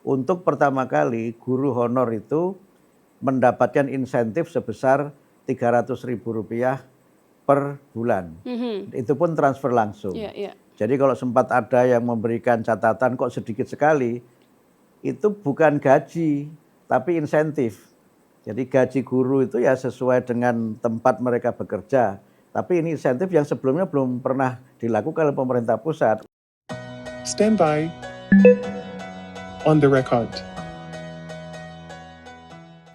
untuk pertama kali guru honor itu mendapatkan insentif sebesar Rp300.000 per bulan. Itu pun transfer langsung. Jadi kalau sempat ada yang memberikan catatan kok sedikit sekali, itu bukan gaji, tapi insentif. Jadi gaji guru itu ya sesuai dengan tempat mereka bekerja. Tapi ini insentif yang sebelumnya belum pernah dilakukan oleh pemerintah pusat. Stand by. On the record.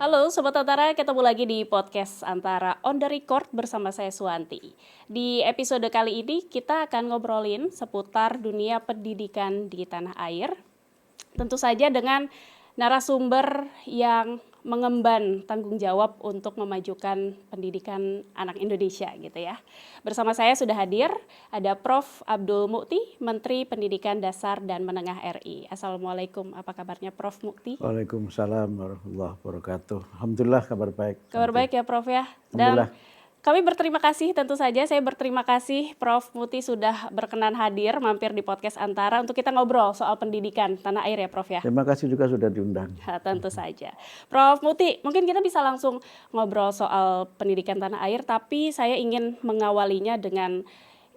Halo Sobat Antara, ketemu lagi di podcast Antara On The Record bersama saya Suwanti. Di episode kali ini kita akan ngobrolin seputar dunia pendidikan di tanah air. Tentu saja dengan narasumber yang mengemban tanggung jawab untuk memajukan pendidikan anak Indonesia gitu ya. Bersama saya sudah hadir ada Prof. Abdul Mukti, Menteri Pendidikan Dasar dan Menengah RI. Assalamualaikum, apa kabarnya Prof. Mukti? Waalaikumsalam warahmatullahi wabarakatuh. Alhamdulillah kabar baik. Kabar baik ya Prof ya. Dan kami berterima kasih, tentu saja saya berterima kasih Prof. Mukti sudah berkenan hadir mampir di podcast Antara untuk kita ngobrol soal pendidikan tanah air ya Prof ya. Terima kasih juga sudah diundang. Tentu saja. Prof. Mukti, mungkin kita bisa langsung ngobrol soal pendidikan tanah air, tapi saya ingin mengawalinya dengan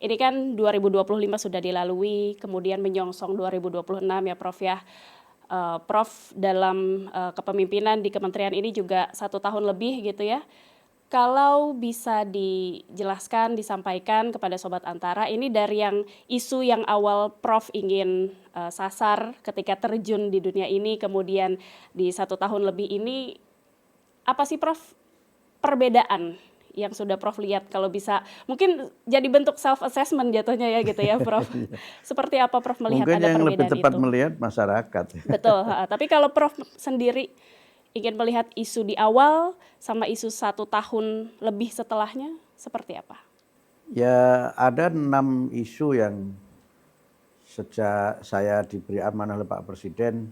ini kan 2025 sudah dilalui, kemudian menyongsong 2026 ya Prof ya. Prof dalam kepemimpinan di kementerian ini juga 1 tahun lebih gitu ya. Kalau bisa dijelaskan, disampaikan kepada Sobat Antara, ini dari yang isu yang awal Prof ingin sasar ketika terjun di dunia ini, kemudian di 1 tahun lebih ini, apa sih Prof perbedaan yang sudah Prof lihat? Kalau bisa, mungkin jadi bentuk self-assessment jatuhnya ya gitu ya Prof. Seperti apa Prof melihat mungkin ada yang perbedaan itu? lebih tepat melihat masyarakat. Betul, tapi kalau Prof sendiri ingin melihat isu di awal sama isu 1 tahun lebih setelahnya seperti apa? Ya ada 6 isu yang sejak saya diberi amanah oleh Pak Presiden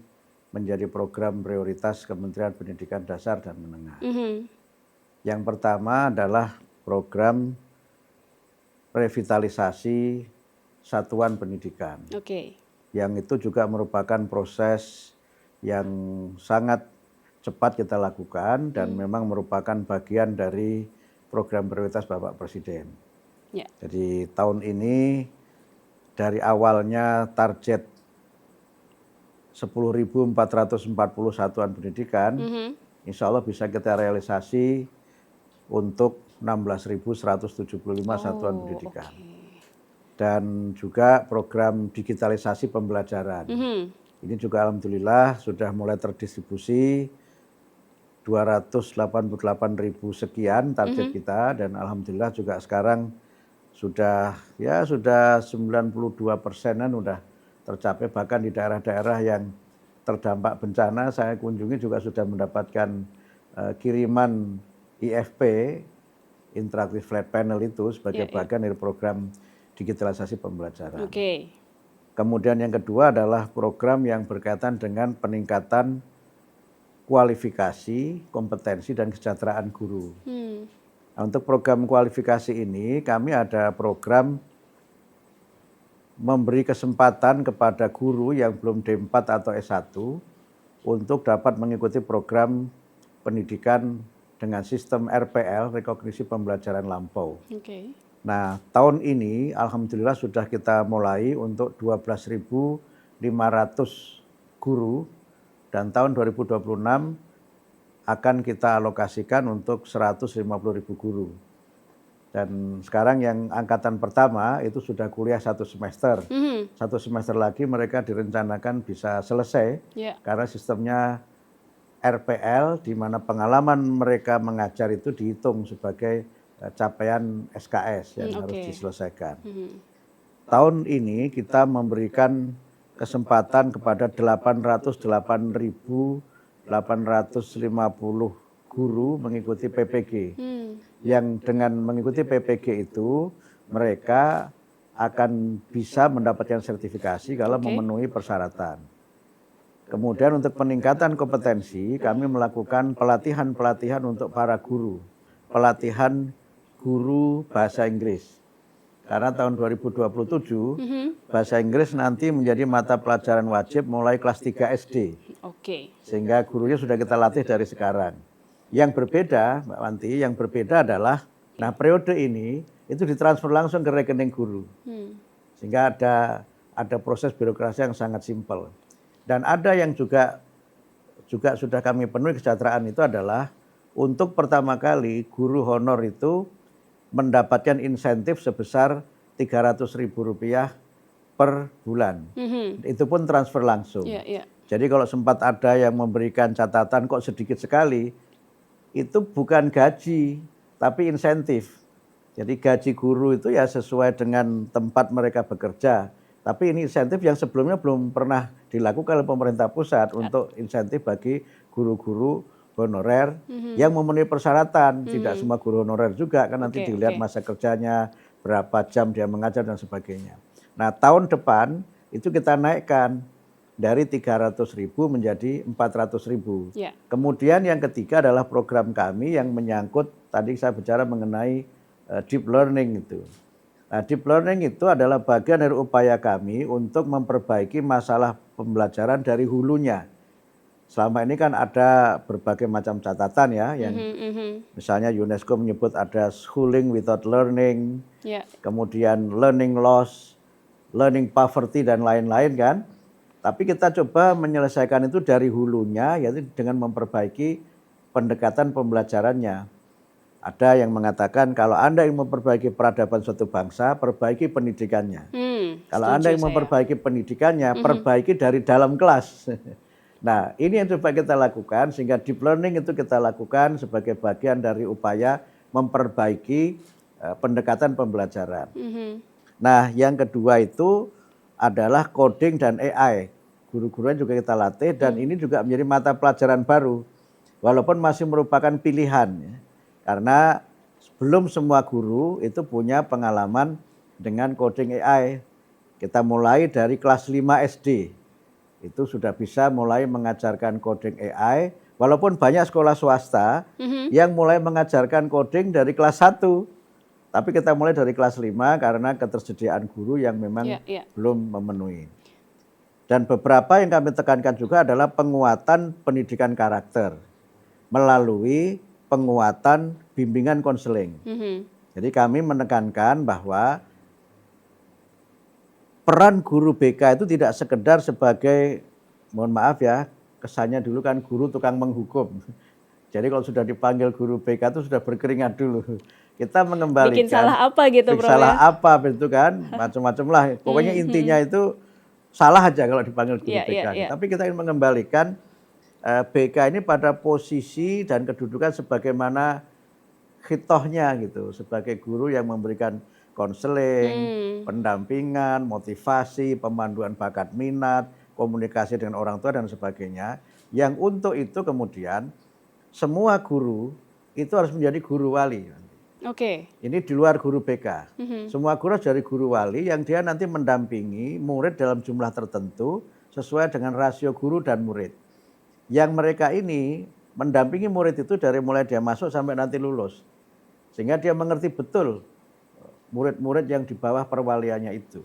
menjadi program prioritas Kementerian Pendidikan Dasar dan Menengah. Yang pertama adalah program revitalisasi satuan pendidikan. Yang itu juga merupakan proses yang sangat cepat kita lakukan dan memang merupakan bagian dari program prioritas Bapak Presiden. Jadi tahun ini dari awalnya target 10.440 satuan pendidikan, insya Allah bisa kita realisasi untuk 16.175 satuan pendidikan. Dan juga program digitalisasi pembelajaran. Ini juga alhamdulillah sudah mulai terdistribusi 288.000 sekian target kita, dan alhamdulillah juga sekarang sudah 92%-an udah tercapai, bahkan di daerah-daerah yang terdampak bencana saya kunjungi juga sudah mendapatkan kiriman IFP, Interactive Flat Panel itu sebagai bagian dari program digitalisasi pembelajaran. Kemudian yang kedua adalah program yang berkaitan dengan peningkatan kualifikasi, kompetensi, dan kesejahteraan guru. Nah, untuk program kualifikasi ini kami ada program memberi kesempatan kepada guru yang belum D4 atau S1 untuk dapat mengikuti program pendidikan dengan sistem RPL, rekognisi pembelajaran lampau. Nah, tahun ini alhamdulillah sudah kita mulai untuk 12.500 guru, dan tahun 2026 akan kita alokasikan untuk 150.000 guru. Dan sekarang yang angkatan pertama itu sudah kuliah 1 semester. 1 semester lagi mereka direncanakan bisa selesai karena sistemnya RPL, di mana pengalaman mereka mengajar itu dihitung sebagai capaian SKS yang harus diselesaikan. Tahun ini kita memberikan kesempatan kepada 808.850 guru mengikuti PPG. Yang dengan mengikuti PPG itu mereka akan bisa mendapatkan sertifikasi kalau memenuhi persyaratan. Kemudian untuk peningkatan kompetensi kami melakukan pelatihan-pelatihan untuk para guru. Pelatihan guru bahasa Inggris. Karena tahun 2027 bahasa Inggris nanti menjadi mata pelajaran wajib mulai kelas 3 SD. Oke. Sehingga gurunya sudah kita latih dari sekarang. Yang berbeda, Mbak Wanti, yang berbeda adalah, nah periode ini itu ditransfer langsung ke rekening guru. Sehingga ada proses birokrasi yang sangat simpel. Dan ada yang juga sudah kami penuhi kesejahteraan itu adalah untuk pertama kali guru honor itu mendapatkan insentif sebesar Rp300.000 per bulan. Itu pun transfer langsung. Jadi kalau sempat ada yang memberikan catatan kok sedikit sekali, itu bukan gaji, tapi insentif. Jadi gaji guru itu ya sesuai dengan tempat mereka bekerja. Tapi ini insentif yang sebelumnya belum pernah dilakukan oleh pemerintah pusat untuk insentif bagi guru-guru honorer yang memenuhi persyaratan. Tidak semua guru honorer juga, kan nanti dilihat masa kerjanya, berapa jam dia mengajar dan sebagainya. Nah tahun depan itu kita naikkan dari 300.000 menjadi 400.000. Kemudian yang ketiga adalah program kami yang menyangkut, tadi saya bicara mengenai deep learning itu. Nah, deep learning itu adalah bagian dari upaya kami untuk memperbaiki masalah pembelajaran dari hulunya. Selama ini kan ada berbagai macam catatan ya, yang misalnya UNESCO menyebut ada schooling without learning, kemudian learning loss, learning poverty dan lain-lain kan. Tapi kita coba menyelesaikan itu dari hulunya, yaitu dengan memperbaiki pendekatan pembelajarannya. Ada yang mengatakan kalau Anda ingin memperbaiki peradaban suatu bangsa, perbaiki pendidikannya. Kalau Anda ingin memperbaiki pendidikannya, perbaiki dari dalam kelas. Nah ini yang coba kita lakukan, sehingga deep learning itu kita lakukan sebagai bagian dari upaya memperbaiki pendekatan pembelajaran. Nah yang kedua itu adalah coding dan AI. Guru-gurunya juga kita latih dan ini juga menjadi mata pelajaran baru. Walaupun masih merupakan pilihan ya. Karena belum semua guru itu punya pengalaman dengan coding AI. Kita mulai dari kelas 5 SD. Itu sudah bisa mulai mengajarkan coding AI. Walaupun banyak sekolah swasta yang mulai mengajarkan coding dari kelas 1. Tapi kita mulai dari kelas 5 karena ketersediaan guru yang memang belum memenuhi. Dan beberapa yang kami tekankan juga adalah penguatan pendidikan karakter melalui penguatan bimbingan konseling. Jadi kami menekankan bahwa peran guru BK itu tidak sekedar sebagai, mohon maaf ya, kesannya dulu kan guru tukang menghukum. Jadi kalau sudah dipanggil guru BK itu sudah berkeringat dulu. Kita mengembalikan. Bikin salah apa gitu Prof? Salah apa itu kan, macam-macam lah. Pokoknya intinya itu salah aja kalau dipanggil guru BK. Tapi kita ingin mengembalikan BK ini pada posisi dan kedudukan sebagaimana khitohnya gitu, sebagai guru yang memberikan konseling, pendampingan, motivasi, pemanduan bakat minat, komunikasi dengan orang tua dan sebagainya. Yang untuk itu kemudian semua guru itu harus menjadi guru wali. Ini di luar guru BK. Semua guru harus jadi guru wali yang dia nanti mendampingi murid dalam jumlah tertentu sesuai dengan rasio guru dan murid. Yang mereka ini mendampingi murid itu dari mulai dia masuk sampai nanti lulus. Sehingga dia mengerti betul murid-murid yang di bawah perwaliannya itu.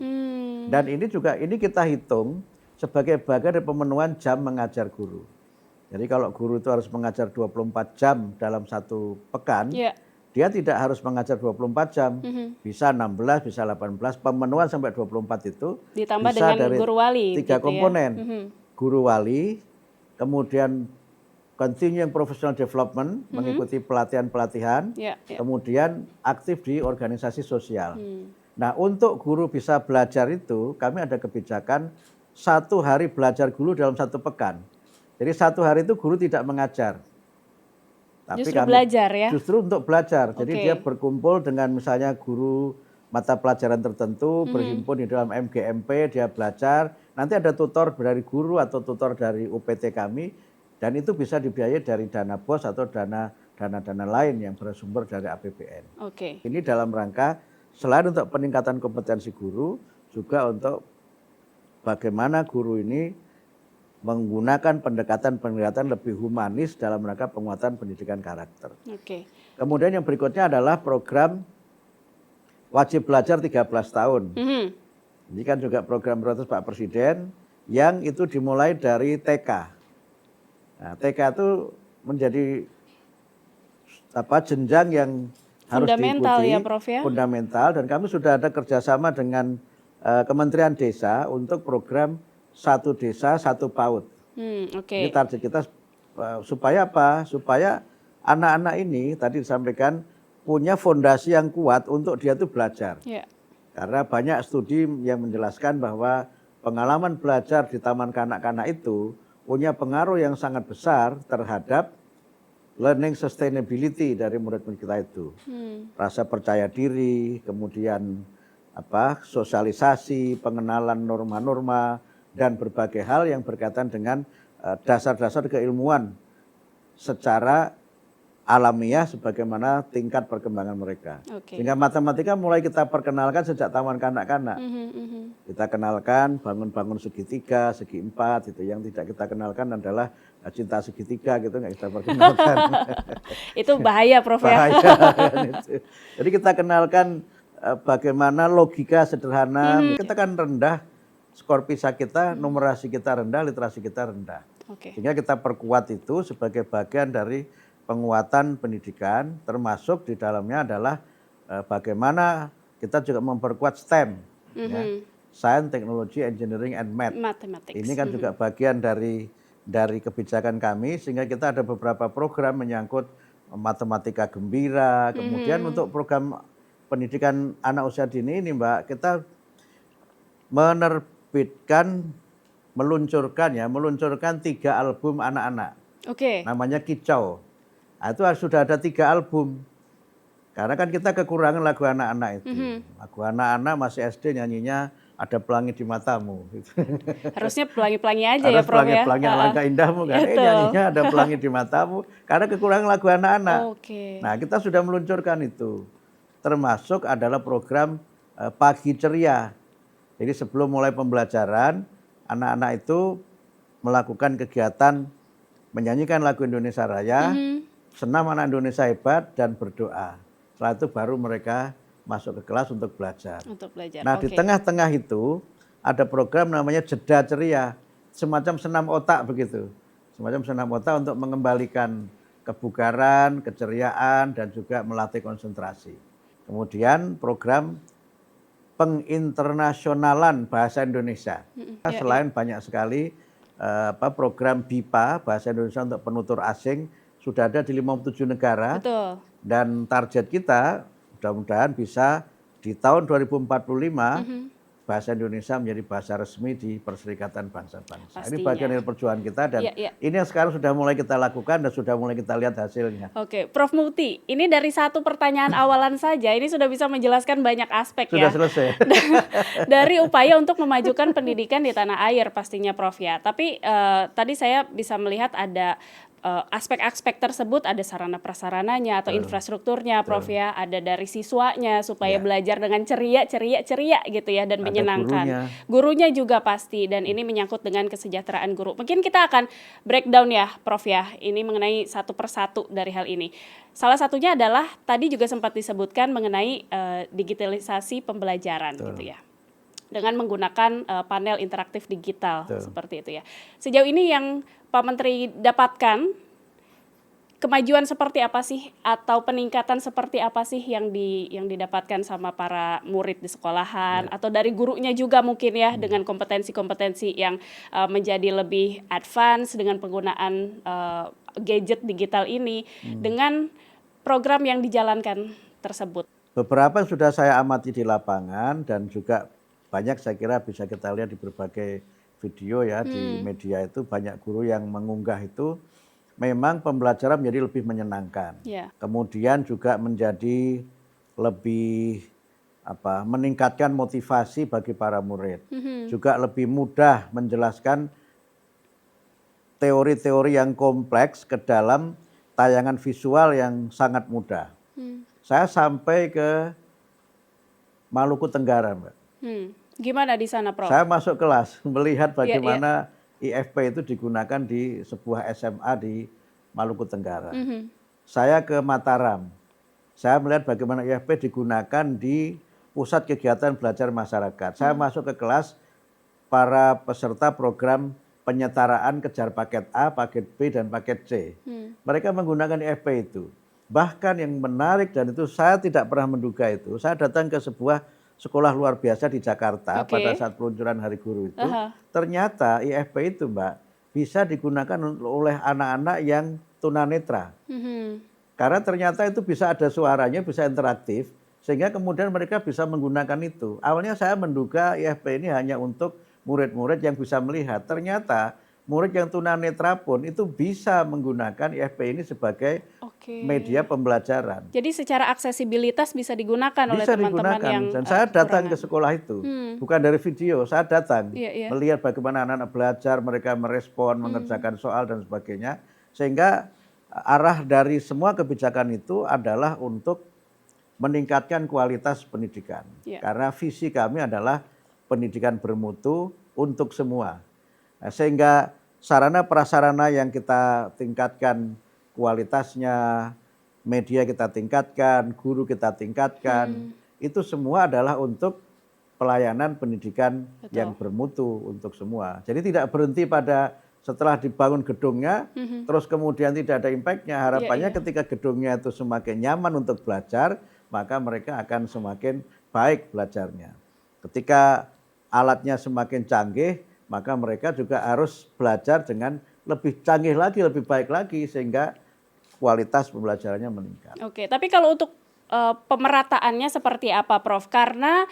Dan ini juga ini kita hitung sebagai bagian dari pemenuhan jam mengajar guru. Jadi kalau guru itu harus mengajar 24 jam dalam satu pekan, dia tidak harus mengajar 24 jam. Bisa 16, bisa 18, pemenuhan sampai 24 itu ditambah bisa dengan dari guru wali 3 gitu komponen. Guru wali, kemudian continuing professional development, mengikuti pelatihan-pelatihan, kemudian aktif di organisasi sosial. Nah untuk guru bisa belajar itu, kami ada kebijakan 1 hari belajar guru dalam 1 pekan. Jadi 1 hari itu guru tidak mengajar. Tapi justru belajar ya? Justru untuk belajar. Jadi dia berkumpul dengan misalnya guru mata pelajaran tertentu, berhimpun di dalam MGMP, dia belajar. Nanti ada tutor dari guru atau tutor dari UPT kami, dan itu bisa dibiayai dari dana BOS atau dana lain yang bersumber dari APBN. Ini dalam rangka selain untuk peningkatan kompetensi guru, juga untuk bagaimana guru ini menggunakan pendekatan lebih humanis dalam rangka penguatan pendidikan karakter. Kemudian yang berikutnya adalah program wajib belajar 13 tahun. Mhm. Ini kan juga program prioritas Pak Presiden yang itu dimulai dari TK. Nah, TK itu menjadi jenjang yang harus Fundamental diikuti, ya, Prof ya? fundamental, dan kami sudah ada kerjasama dengan Kementerian Desa untuk program Satu Desa Satu PAUD. Oke. Ini target kita supaya apa? Supaya anak-anak ini tadi disampaikan punya fondasi yang kuat untuk dia itu belajar. Ya. Karena banyak studi yang menjelaskan bahwa pengalaman belajar di taman kanak-kanak itu punya pengaruh yang sangat besar terhadap learning sustainability dari murid-murid kita itu. Rasa percaya diri, kemudian sosialisasi, pengenalan norma-norma, dan berbagai hal yang berkaitan dengan dasar-dasar keilmuan secara alamiah sebagaimana tingkat perkembangan mereka. Oke. Sehingga matematika mulai kita perkenalkan sejak taman kanak-kanak. Kita kenalkan bangun-bangun segitiga, segi empat, itu yang tidak kita kenalkan adalah cinta segitiga gitu, nggak kita perkenalkan. Itu bahaya, Prof ya. Bahaya kan itu. Jadi kita kenalkan bagaimana logika sederhana. Kita kan rendah, skor PISA kita, numerasi kita rendah, literasi kita rendah. Oke. Sehingga kita perkuat itu sebagai bagian dari penguatan pendidikan, termasuk di dalamnya adalah bagaimana kita juga memperkuat STEM, ya, Science, Technology, Engineering, and Math. Mathematics. Ini kan juga bagian dari kebijakan kami, sehingga kita ada beberapa program menyangkut matematika gembira, kemudian untuk program pendidikan anak usia dini ini Mbak, kita meluncurkan 3 album anak-anak. Oke. Namanya Kicau. Nah, itu sudah ada 3 album. Karena kan kita kekurangan lagu anak-anak itu. Lagu anak-anak masih SD nyanyinya Ada Pelangi di Matamu. Harusnya pelangi-pelangi aja ya, Harus Prof ya. pelangi-pelangi alangkah indahmu kan. Nyanyinya Ada Pelangi di Matamu. Karena kekurangan lagu anak-anak. Oke. Nah, kita sudah meluncurkan itu. Termasuk adalah program Pagi Ceria. Jadi sebelum mulai pembelajaran, anak-anak itu melakukan kegiatan menyanyikan lagu Indonesia Raya, senam anak Indonesia hebat, dan berdoa. Setelah itu baru mereka masuk ke kelas untuk belajar. Untuk belajar. Nah, di tengah-tengah itu ada program namanya Jeda Ceria, semacam senam otak begitu. Semacam senam otak untuk mengembalikan kebugaran, keceriaan, dan juga melatih konsentrasi. Kemudian program penginternasionalan bahasa Indonesia. Selain banyak sekali program BIPA, bahasa Indonesia untuk penutur asing, sudah ada di 57 negara. Betul. Dan target kita mudah-mudahan bisa di tahun 2045 bahasa Indonesia menjadi bahasa resmi di Perserikatan Bangsa-Bangsa. Ini bagian dari perjuangan kita dan ini yang sekarang sudah mulai kita lakukan dan sudah mulai kita lihat hasilnya. Oke, Prof Muti, ini dari satu pertanyaan awalan saja, ini sudah bisa menjelaskan banyak aspek sudah ya. Sudah selesai. Dari upaya untuk memajukan pendidikan di tanah air pastinya Prof ya. Tapi tadi saya bisa melihat ada aspek-aspek tersebut, ada sarana prasarananya atau infrastrukturnya Prof ya, ada dari siswanya supaya belajar dengan ceria gitu ya dan menyenangkan. Gurunya juga pasti, dan ini menyangkut dengan kesejahteraan guru. Mungkin kita akan breakdown ya Prof ya, ini mengenai satu persatu dari hal ini. Salah satunya adalah tadi juga sempat disebutkan mengenai digitalisasi pembelajaran gitu ya, dengan menggunakan panel interaktif digital seperti itu ya. Sejauh ini yang Pak Menteri dapatkan, kemajuan seperti apa sih atau peningkatan seperti apa sih yang didapatkan sama para murid di sekolahan atau dari gurunya juga mungkin ya, dengan kompetensi-kompetensi yang menjadi lebih advance dengan penggunaan gadget digital ini dengan program yang dijalankan tersebut? Beberapa sudah saya amati di lapangan dan juga banyak saya kira bisa kita lihat di berbagai video ya, di media itu banyak guru yang mengunggah itu memang pembelajaran menjadi lebih menyenangkan. Kemudian juga menjadi lebih meningkatkan motivasi bagi para murid. Juga lebih mudah menjelaskan teori-teori yang kompleks ke dalam tayangan visual yang sangat mudah. Saya sampai ke Maluku Tenggara, Mbak. Gimana di sana, Prof? Saya masuk kelas melihat bagaimana IFP itu digunakan di sebuah SMA di Maluku Tenggara. Saya ke Mataram. Saya melihat bagaimana IFP digunakan di pusat kegiatan belajar masyarakat. Saya masuk ke kelas para peserta program penyetaraan kejar paket A, paket B, dan paket C. Mereka menggunakan IFP itu. Bahkan yang menarik dan itu saya tidak pernah menduga itu, saya datang ke sebuah sekolah luar biasa di Jakarta pada saat peluncuran Hari Guru itu, ternyata IFP itu Mbak bisa digunakan oleh anak-anak yang tunanetra. Karena ternyata itu bisa ada suaranya, bisa interaktif, sehingga kemudian mereka bisa menggunakan itu. Awalnya saya menduga IFP ini hanya untuk murid-murid yang bisa melihat. Ternyata murid yang tunanetra pun itu bisa menggunakan IFP ini sebagai media pembelajaran. Jadi secara aksesibilitas bisa digunakan oleh Bisa teman-teman digunakan. yang Dan saya datang kekurangan. ke sekolah itu, bukan dari video, saya datang Iya. melihat bagaimana anak-anak belajar, mereka merespon, mengerjakan soal dan sebagainya, sehingga arah dari semua kebijakan itu adalah untuk meningkatkan kualitas pendidikan. Karena visi kami adalah pendidikan bermutu untuk semua. Nah, sehingga sarana prasarana yang kita tingkatkan kualitasnya, media kita tingkatkan, guru kita tingkatkan, itu semua adalah untuk pelayanan pendidikan yang bermutu untuk semua. Jadi tidak berhenti pada setelah dibangun gedungnya, terus kemudian tidak ada impact-nya. Harapannya ketika gedungnya itu semakin nyaman untuk belajar, maka mereka akan semakin baik belajarnya. Ketika alatnya semakin canggih, maka mereka juga harus belajar dengan lebih canggih lagi, lebih baik lagi, sehingga kualitas pembelajarannya meningkat. Oke, tapi kalau untuk pemerataannya seperti apa, Prof? Karena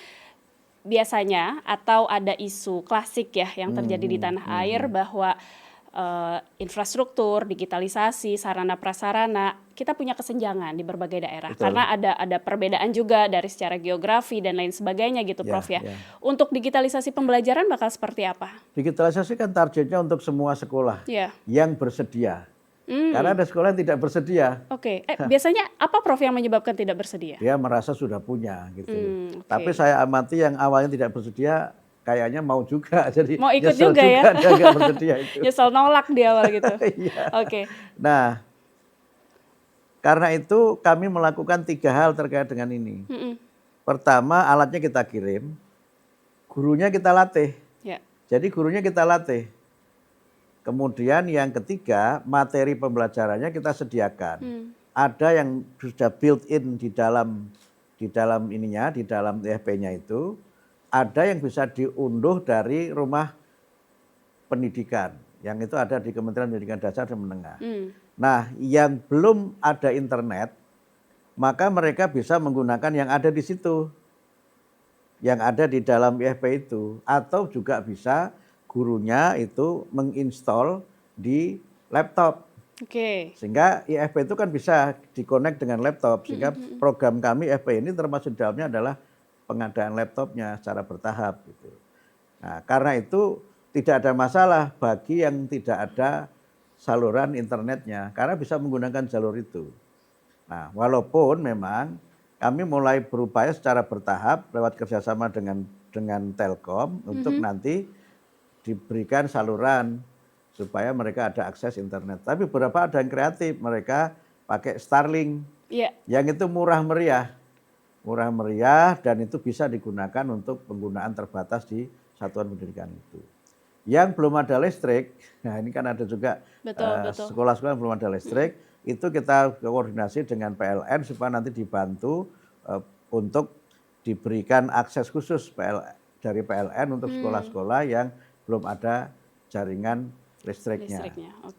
biasanya atau ada isu klasik ya yang terjadi di tanah air bahwa infrastruktur, digitalisasi, sarana prasarana, kita punya kesenjangan di berbagai daerah. Betul. Karena ada perbedaan juga dari secara geografi dan lain sebagainya gitu, Prof ya. Untuk digitalisasi pembelajaran bakal seperti apa? Digitalisasi kan targetnya untuk semua sekolah yang bersedia. Karena ada sekolah yang tidak bersedia. Oke, biasanya apa Prof yang menyebabkan tidak bersedia? Dia merasa sudah punya gitu. Tapi saya amati yang awalnya tidak bersedia, kayaknya mau juga, jadi mau ikut nyesel juga ya, dia nggak bersedia itu. Nyesel nolak di awal gitu. Iya. Oke. Nah, karena itu kami melakukan 3 hal terkait dengan ini. Pertama, alatnya kita kirim, gurunya kita latih. Jadi gurunya kita latih. Kemudian yang ketiga, materi pembelajarannya kita sediakan. Ada yang sudah built in di dalam ininya, di dalam IFP-nya itu. Ada yang bisa diunduh dari rumah pendidikan, yang itu ada di Kementerian Pendidikan Dasar dan Menengah. Nah, yang belum ada internet, maka mereka bisa menggunakan yang ada di situ, yang ada di dalam IFP itu, atau juga bisa gurunya itu menginstall di laptop. Sehingga IFP itu kan bisa dikonek dengan laptop, sehingga program kami IFP ini termasuk di dalamnya adalah pengadaan laptopnya secara bertahap gitu. Nah, karena itu tidak ada masalah bagi yang tidak ada saluran internetnya, karena bisa menggunakan jalur itu. Nah, walaupun memang kami mulai berupaya secara bertahap lewat kerjasama dengan Telkom untuk nanti diberikan saluran supaya mereka ada akses internet. Tapi beberapa ada yang kreatif, mereka pakai Starlink, yang itu murah meriah dan itu bisa digunakan untuk penggunaan terbatas di satuan pendidikan itu. Yang belum ada listrik, nah ini kan ada juga sekolah-sekolah yang belum ada listrik, itu kita koordinasi dengan PLN supaya nanti dibantu untuk diberikan akses khusus dari PLN untuk sekolah-sekolah yang belum ada jaringan listriknya.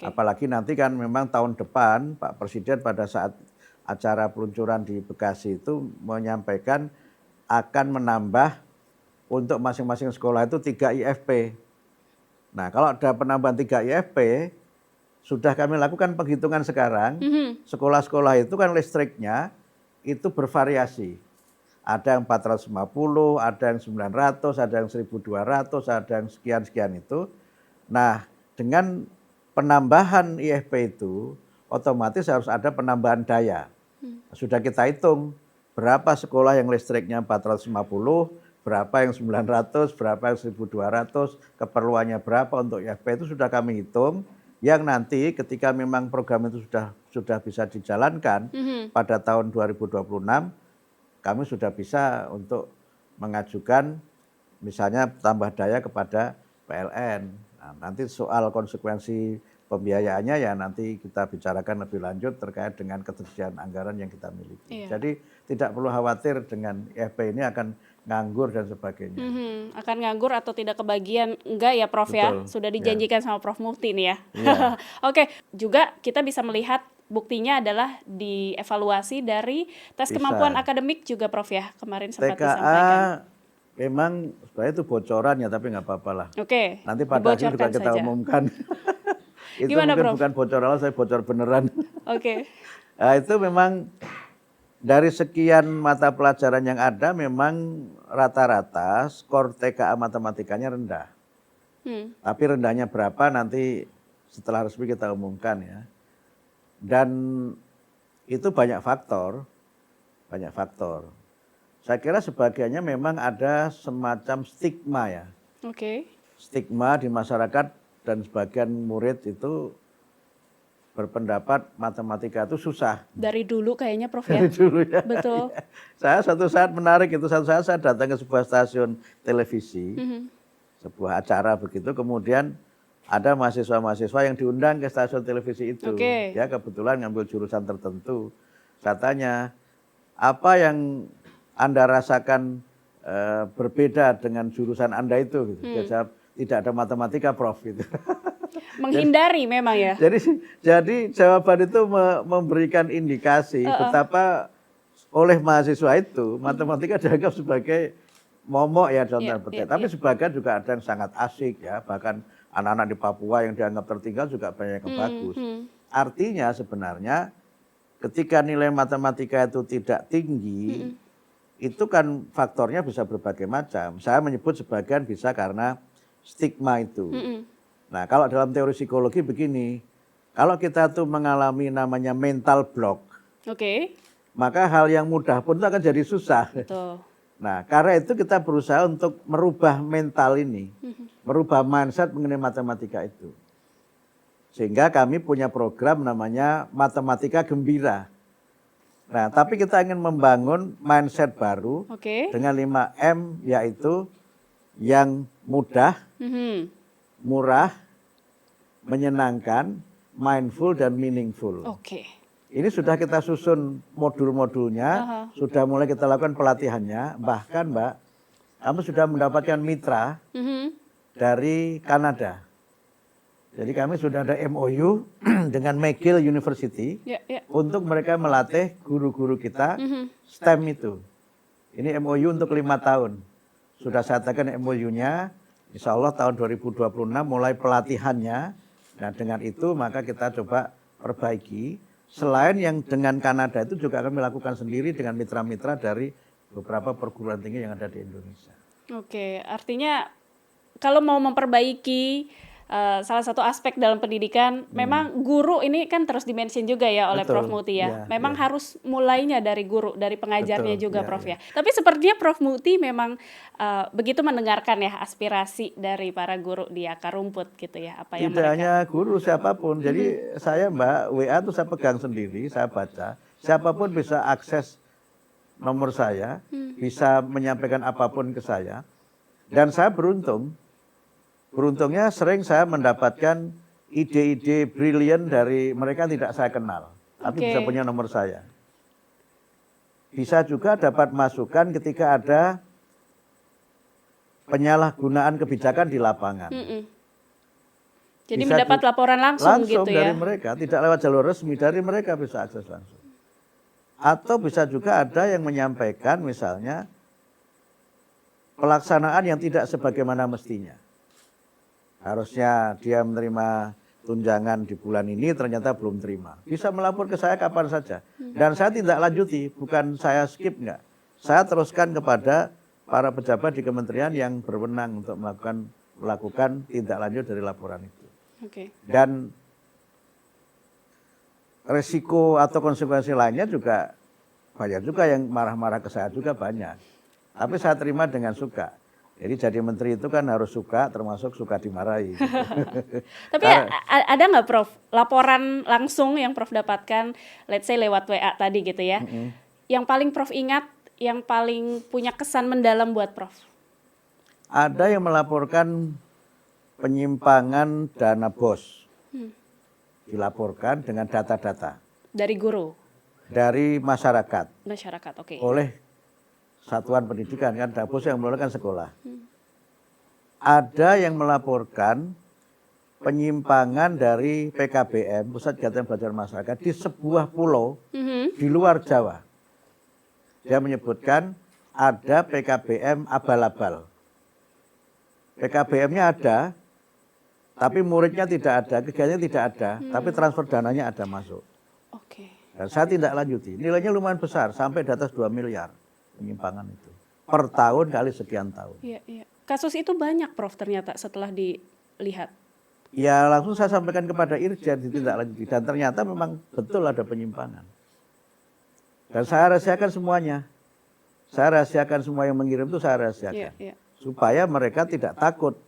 Apalagi nanti kan memang tahun depan Pak Presiden pada saat acara peluncuran di Bekasi itu menyampaikan akan menambah untuk masing-masing sekolah itu 3 IFP. Nah, kalau ada penambahan 3 IFP, sudah kami lakukan penghitungan sekarang, sekolah-sekolah itu kan listriknya itu bervariasi. Ada yang 450, ada yang 900, ada yang 1200, ada yang sekian-sekian itu. Nah, dengan penambahan IFP itu, otomatis harus ada penambahan daya. Sudah kita hitung berapa sekolah yang listriknya 450, berapa yang 900, berapa yang 1200, keperluannya berapa untuk IFP itu sudah kami hitung. Yang nanti ketika memang program itu sudah bisa dijalankan pada tahun 2026, kami sudah bisa untuk mengajukan misalnya tambah daya kepada PLN. Nah, nanti soal konsekuensi pembiayaannya ya nanti kita bicarakan lebih lanjut terkait dengan ketersediaan anggaran yang kita miliki. Iya. Jadi tidak perlu khawatir dengan IFP ini akan nganggur dan sebagainya. Akan nganggur atau tidak kebagian, enggak ya Prof ya? Betul, Sudah ya. dijanjikan sama Prof Mufti nih ya. Iya. Oke, juga kita bisa melihat buktinya adalah dievaluasi dari tes Bisa. kemampuan akademik juga Prof ya, kemarin sempat TKA disampaikan. memang sebenarnya itu bocoran ya tapi nggak apa-apa lah. Oke, Nanti pada akhirnya juga dibocorkan kita saja. umumkan. Itu Gimana, mungkin Prof? bukan bocoran, saya bocor beneran. Oke. Nah, itu memang dari sekian mata pelajaran yang ada memang rata-rata skor TKA matematikanya rendah. Tapi rendahnya berapa nanti setelah resmi kita umumkan ya. Dan itu banyak faktor. Saya kira sebagiannya memang ada semacam stigma ya. Oke. Stigma di masyarakat dan sebagian murid itu berpendapat matematika itu susah. Dari dulu kayaknya Prof ya. Dari dulu ya. Betul. Saya suatu saat menarik itu, suatu saat saya datang ke sebuah stasiun televisi, sebuah acara begitu, kemudian ada mahasiswa-mahasiswa yang diundang ke stasiun televisi itu. Oke. Ya kebetulan ngambil jurusan tertentu. Saya tanya, apa yang Anda rasakan berbeda dengan jurusan Anda itu? Gitu. Dia jawab, tidak ada matematika Prof. Gitu. Menghindari memang ya. Jadi jawaban itu memberikan indikasi betapa oleh mahasiswa itu matematika dianggap sebagai momok ya dalam tanda petik. Tapi sebagian juga ada yang sangat asik ya, bahkan anak-anak di Papua yang dianggap tertinggal juga banyak yang bagus. Artinya sebenarnya ketika nilai matematika itu tidak tinggi, itu kan faktornya bisa berbagai macam. Saya menyebut sebagian bisa karena stigma itu. Nah, kalau dalam teori psikologi begini, kalau kita tuh mengalami namanya mental block, Oke. maka hal yang mudah pun itu akan jadi susah. Betul. Nah, karena itu kita berusaha untuk merubah mental ini, merubah mindset mengenai matematika itu. Sehingga kami punya program namanya Matematika Gembira. Nah, tapi kita ingin membangun mindset baru Oke. dengan 5M, yaitu yang mudah, murah, menyenangkan, mindful, dan meaningful. Oke. Ini sudah kita susun modul-modulnya, sudah mulai kita lakukan pelatihannya, bahkan Mbak, kamu sudah mendapatkan mitra dari Kanada. Jadi kami sudah ada MOU dengan McGill University Ya, ya. untuk mereka melatih guru-guru kita STEM itu. Ini MOU untuk 5 tahun. Sudah saya tekan MOU-nya, insya Allah tahun 2026 mulai pelatihannya. Nah dengan itu maka kita coba perbaiki. Selain yang dengan Kanada itu juga kami lakukan sendiri dengan mitra-mitra dari beberapa perguruan tinggi yang ada di Indonesia. Oke, artinya kalau mau memperbaiki salah satu aspek dalam pendidikan, memang guru ini kan terus dimention juga ya oleh Betul, Prof Muti ya. ya, Memang ya. harus mulainya dari guru, dari pengajarnya Betul, juga ya, Prof ya. ya. Tapi sepertinya Prof Muti memang begitu mendengarkan ya aspirasi dari para guru di akar rumput gitu ya. Apa yang Tidak hanya guru, siapapun. Jadi saya Mbak, WA itu saya pegang sendiri, saya baca. Siapapun bisa akses nomor saya, bisa menyampaikan apapun ke saya. Dan saya beruntungnya sering saya mendapatkan ide-ide brilian dari mereka yang tidak saya kenal. Tapi bisa punya nomor saya. Bisa juga dapat masukan ketika ada penyalahgunaan kebijakan di lapangan. Jadi Bisa mendapat laporan langsung gitu dari ya. mereka, tidak lewat jalur resmi, dari mereka bisa akses langsung. Atau bisa juga ada yang menyampaikan misalnya pelaksanaan yang tidak sebagaimana mestinya. Harusnya dia menerima tunjangan di bulan ini ternyata belum terima. Bisa melapor ke saya kapan saja. Dan saya tidak lanjuti, bukan saya skip enggak. Saya teruskan kepada para pejabat di kementerian yang berwenang untuk melakukan tindak lanjut dari laporan itu. Oke. Dan resiko atau konsekuensi lainnya juga banyak juga yang marah-marah ke saya juga banyak. Tapi saya terima dengan suka. Jadi jadi menteri itu kan harus suka, termasuk suka dimarahi. Gitu. Tapi ada nggak Prof laporan langsung yang Prof dapatkan, let's say lewat WA tadi gitu ya, yang paling Prof ingat yang paling punya kesan mendalam buat Prof? Ada yang melaporkan penyimpangan dana BOS. Dilaporkan dengan data-data Dari guru, dari masyarakat masyarakat, oke. oleh satuan pendidikan, kan BOS yang mengelola sekolah. Ada yang melaporkan penyimpangan dari PKBM, Pusat Kegiatan Belajar Masyarakat, di sebuah pulau di luar Jawa. Dia menyebutkan ada PKBM abal-abal. PKBM-nya ada, tapi muridnya tidak ada, kegiatannya tidak ada, tapi transfer dananya ada masuk. Oke. Dan saya tidak lanjuti. Nilainya lumayan besar, sampai di atas 2 miliar penyimpangan itu. Per tahun kali sekian tahun. Iya, iya. Kasus itu banyak Prof ternyata setelah dilihat. Ya langsung saya sampaikan kepada Irjen ditindaklanjuti. Dan ternyata memang betul ada penyimpangan. Dan saya rahasiakan semuanya. Saya rahasiakan semua yang mengirim itu saya rahasiakan. Iya, iya. Supaya mereka tidak takut.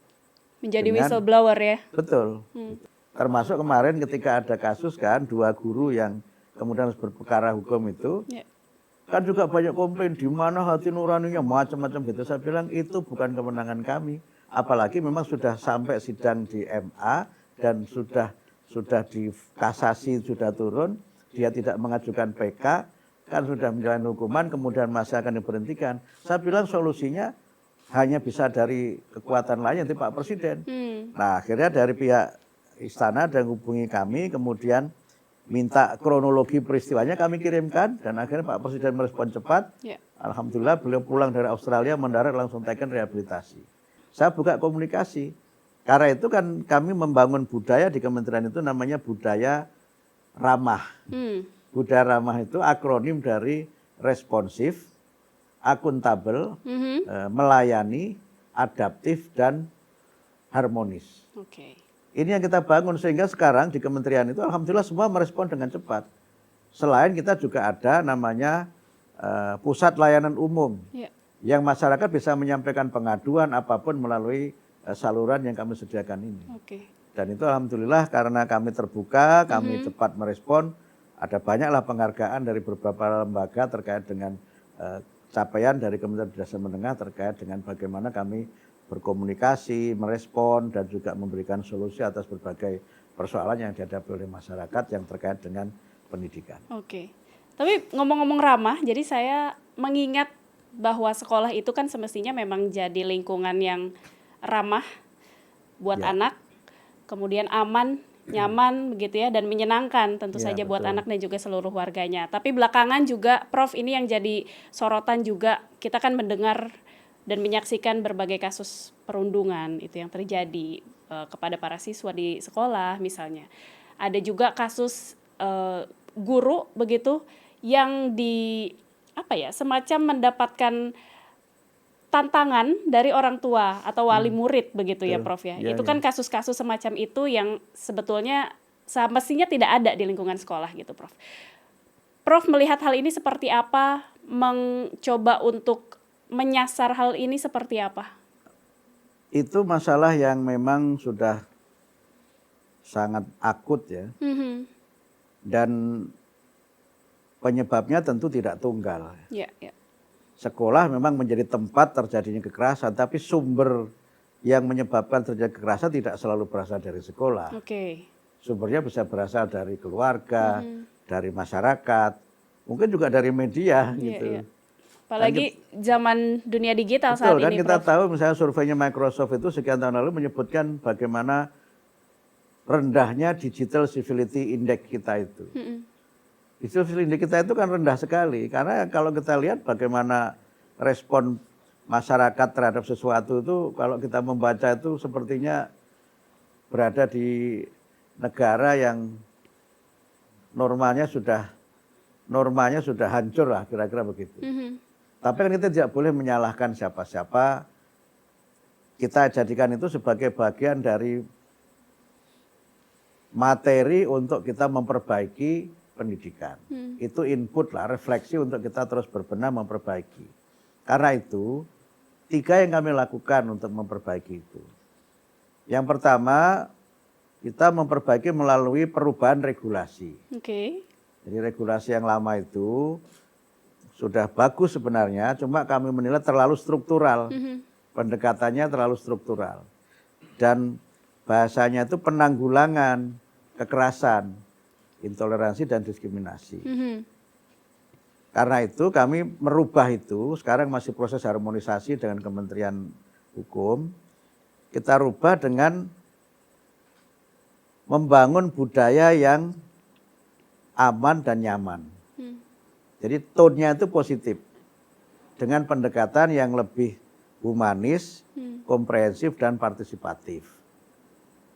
Menjadi Dengan- whistleblower ya. Betul. Termasuk kemarin ketika ada kasus kan 2 guru yang kemudian harus berperkara hukum itu. Iya. Kan juga banyak komplain di mana hati nuraninya macam-macam gitu. Saya bilang itu bukan kewenangan kami. Apalagi memang sudah sampai sidang di MA dan sudah di kasasi sudah turun. Dia tidak mengajukan PK, kan sudah menjalani hukuman, kemudian masih akan diberhentikan. Saya bilang solusinya hanya bisa dari kekuatan lain, yaitu Pak Presiden. Nah akhirnya dari pihak istana dan hubungi kami, kemudian minta kronologi peristiwanya kami kirimkan, dan akhirnya Pak Presiden merespon cepat. Iya. Alhamdulillah beliau pulang dari Australia, mendarat langsung taken rehabilitasi. Saya buka komunikasi, karena itu kan kami membangun budaya di kementerian itu namanya budaya ramah. Budaya ramah itu akronim dari responsif, akuntabel, melayani, adaptif, dan harmonis. Oke. Ini yang kita bangun sehingga sekarang di kementerian itu alhamdulillah semua merespon dengan cepat. Selain kita juga ada namanya pusat layanan umum, Iya. yang masyarakat bisa menyampaikan pengaduan apapun melalui saluran yang kami sediakan ini. Oke. Dan itu alhamdulillah karena kami terbuka, kami cepat merespon, ada banyaklah penghargaan dari beberapa lembaga terkait dengan capaian dari Kementerian Pendidikan Menengah terkait dengan bagaimana kami berkomunikasi, merespon, dan juga memberikan solusi atas berbagai persoalan yang dihadapi oleh masyarakat yang terkait dengan pendidikan. Oke. Tapi ngomong-ngomong ramah, jadi saya mengingat bahwa sekolah itu kan semestinya memang jadi lingkungan yang ramah buat Ya. anak, kemudian aman, nyaman begitu ya, dan menyenangkan tentu Ya, saja buat betul. anak dan juga seluruh warganya. Tapi belakangan juga Prof ini yang jadi sorotan juga, kita kan mendengar dan menyaksikan berbagai kasus perundungan itu yang terjadi kepada para siswa di sekolah misalnya. Ada juga kasus guru begitu yang semacam mendapatkan tantangan dari orang tua atau wali murid begitu ya Betul. Prof ya. Ya, Itu ya. kan kasus-kasus semacam itu yang sebetulnya semestinya tidak ada di lingkungan sekolah gitu Prof. Prof melihat hal ini seperti apa? Mencoba untuk menyasar hal ini seperti apa? Itu masalah yang memang sudah sangat akut ya. Dan penyebabnya tentu tidak tunggal. Ya, ya. Sekolah memang menjadi tempat terjadinya kekerasan, tapi sumber yang menyebabkan terjadi kekerasan tidak selalu berasal dari sekolah. Oke. Sumbernya bisa berasal dari keluarga, dari masyarakat, mungkin juga dari media gitu. Iya. Apalagi zaman dunia digital Betul, saat kan ini kita Prof. tahu misalnya surveinya Microsoft itu sekian tahun lalu menyebutkan bagaimana rendahnya digital civility index kita itu. Digital civility index kita itu kan rendah sekali, karena kalau kita lihat bagaimana respon masyarakat terhadap sesuatu itu, kalau kita membaca itu sepertinya berada di negara yang normanya sudah hancur lah, kira-kira begitu. Tapi kan kita tidak boleh menyalahkan siapa-siapa. Kita jadikan itu sebagai bagian dari materi untuk kita memperbaiki pendidikan. Itu input lah, refleksi untuk kita terus berbenah memperbaiki. Karena itu, 3 yang kami lakukan untuk memperbaiki itu. Yang pertama, kita memperbaiki melalui perubahan regulasi. Oke. Jadi regulasi yang lama itu sudah bagus sebenarnya, cuma kami menilai terlalu struktural. Pendekatannya terlalu struktural. Dan bahasanya itu penanggulangan kekerasan, intoleransi dan diskriminasi. Karena itu kami merubah itu, sekarang masih proses harmonisasi dengan Kementerian Hukum. Kita rubah dengan membangun budaya yang aman dan nyaman. Jadi tone-nya itu positif. Dengan pendekatan yang lebih humanis, komprehensif dan partisipatif.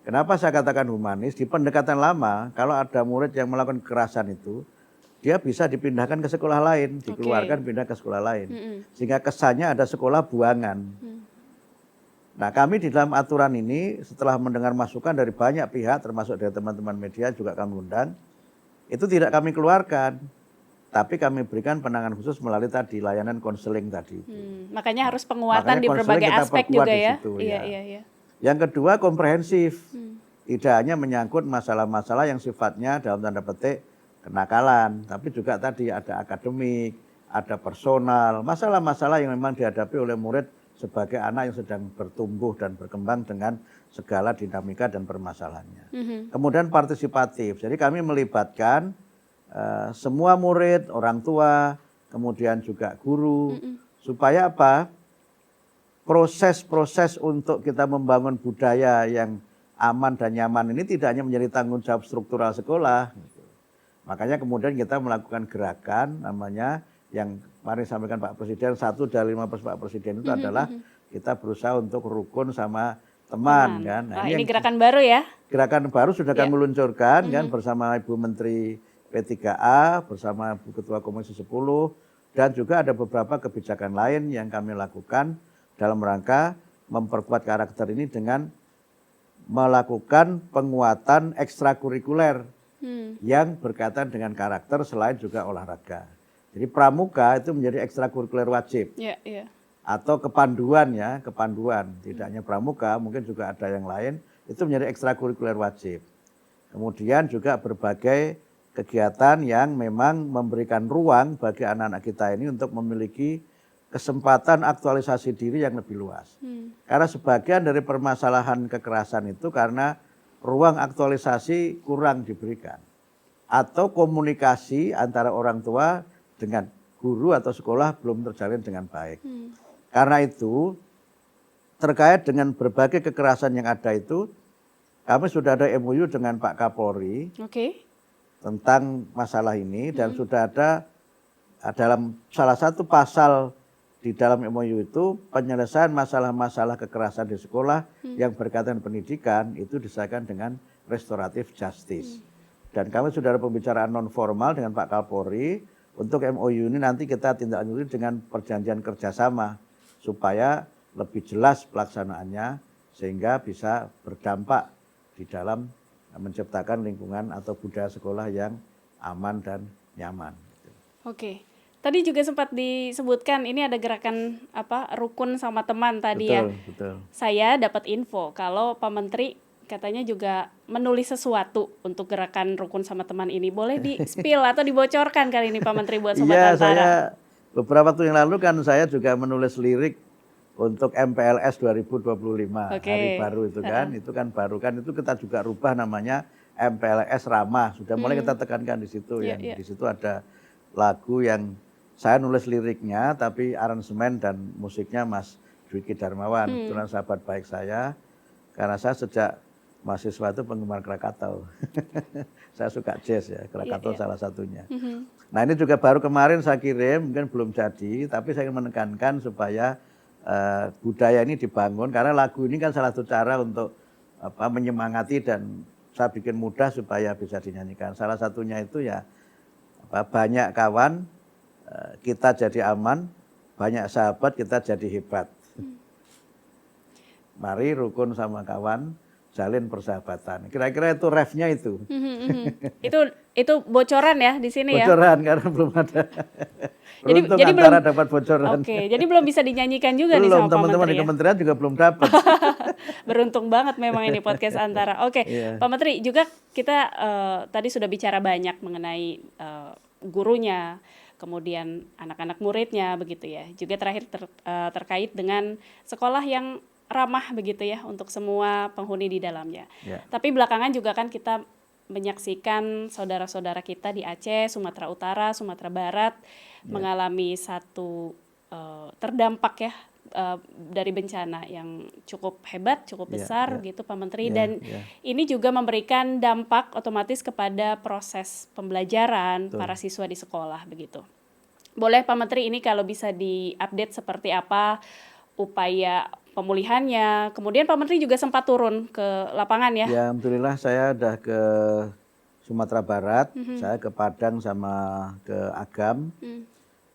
Kenapa saya katakan humanis? Di pendekatan lama, kalau ada murid yang melakukan kekerasan itu, dia bisa dipindahkan ke sekolah lain, dikeluarkan pindah ke sekolah lain. Sehingga kesannya ada sekolah buangan. Nah, kami di dalam aturan ini setelah mendengar masukan dari banyak pihak, termasuk dari teman-teman media juga kami undang, itu tidak kami keluarkan. Tapi kami berikan penanganan khusus melalui tadi layanan konseling tadi. Makanya harus penguatan di berbagai aspek juga ya. Iya. Yang kedua komprehensif. Tidak hanya menyangkut masalah-masalah yang sifatnya dalam tanda petik kenakalan, tapi juga tadi ada akademik, ada personal, masalah-masalah yang memang dihadapi oleh murid sebagai anak yang sedang bertumbuh dan berkembang dengan segala dinamika dan permasalahannya. Kemudian partisipatif. Jadi kami melibatkan semua murid, orang tua, kemudian juga guru, supaya apa? Proses-proses untuk kita membangun budaya yang aman dan nyaman ini tidak hanya menjadi tanggung jawab struktural sekolah. Makanya kemudian kita melakukan gerakan namanya yang kemarin disampaikan Pak Presiden, 1 dari 5 Pak Presiden itu adalah kita berusaha untuk rukun sama teman. Kan? Nah, ini gerakan baru ya? Gerakan baru sudah kami luncurkan kan bersama Ibu Menteri P3A, bersama Bu Ketua Komisi 10, dan juga ada beberapa kebijakan lain yang kami lakukan dalam rangka memperkuat karakter ini dengan melakukan penguatan ekstrakurikuler yang berkaitan dengan karakter selain juga olahraga. Jadi pramuka itu menjadi ekstrakurikuler wajib. Atau kepanduan ya, kepanduan. Tidak hanya pramuka, mungkin juga ada yang lain, itu menjadi ekstrakurikuler wajib. Kemudian juga berbagai kegiatan yang memang memberikan ruang bagi anak-anak kita ini untuk memiliki kesempatan aktualisasi diri yang lebih luas. Karena sebagian dari permasalahan kekerasan itu karena ruang aktualisasi kurang diberikan. Atau komunikasi antara orang tua dengan guru atau sekolah belum terjalin dengan baik. Karena itu terkait dengan berbagai kekerasan yang ada itu, kami sudah ada MOU dengan Pak Kapolri. Tentang masalah ini dan sudah ada dalam salah satu pasal di dalam MOU itu penyelesaian masalah-masalah kekerasan di sekolah yang berkaitan pendidikan itu disahkan dengan restoratif justice. Dan kami sudah ada pembicaraan non formal dengan Pak Kapolri untuk MOU ini nanti kita tindak lanjuti dengan perjanjian kerjasama supaya lebih jelas pelaksanaannya sehingga bisa berdampak di dalam menciptakan lingkungan atau budaya sekolah yang aman dan nyaman. Oke. Tadi juga sempat disebutkan ini ada gerakan rukun sama teman tadi ya. Betul. Saya dapat info kalau Pak Menteri katanya juga menulis sesuatu untuk gerakan rukun sama teman ini. Boleh di-spill atau dibocorkan kali ini Pak Menteri buat Sobat Antara? Saya beberapa waktu yang lalu kan saya juga menulis lirik untuk MPLS 2025 hari baru itu kan, itu kan baru kan itu kita juga rubah namanya MPLS Ramah. Sudah mulai kita tekankan di situ yang di situ ada lagu yang saya nulis liriknya tapi aransemen dan musiknya Mas Dwiki Darmawan, kebetulan sahabat baik saya. Karena saya sejak mahasiswa itu penggemar Krakatau. Saya suka jazz ya, Krakatau salah satunya. Nah, ini juga baru kemarin saya kirim, mungkin belum jadi, tapi saya ingin menekankan supaya budaya ini dibangun karena lagu ini kan salah satu cara untuk menyemangati dan saya bikin mudah supaya bisa dinyanyikan. Salah satunya itu ya banyak kawan kita jadi aman, banyak sahabat kita jadi hebat. Mari rukun sama kawan, jalin persahabatan. Kira-kira itu refnya itu. Itu bocoran ya di sini ya. Bocoran karena belum ada. Jadi Antara belum dapat bocoran. Oke, jadi belum bisa dinyanyikan juga nih Belum, sama Pak teman-teman Menteri di kementerian juga belum dapat. Beruntung banget memang ini podcast Antara. Oke, Pak Menteri juga kita tadi sudah bicara banyak mengenai gurunya, kemudian anak-anak muridnya begitu ya. Juga terakhir terkait dengan sekolah yang ramah begitu ya untuk semua penghuni di dalamnya. Ya. Tapi belakangan juga kan kita menyaksikan saudara-saudara kita di Aceh, Sumatera Utara, Sumatera Barat mengalami satu terdampak ya dari bencana yang cukup hebat, cukup besar gitu Pak Menteri, dan ini juga memberikan dampak otomatis kepada proses pembelajaran para siswa di sekolah begitu. Boleh Pak Menteri ini kalau bisa diupdate seperti apa upaya pemulihannya. Kemudian Pak Menteri juga sempat turun ke lapangan ya. Ya, alhamdulillah saya udah ke Sumatera Barat, saya ke Padang sama ke Agam.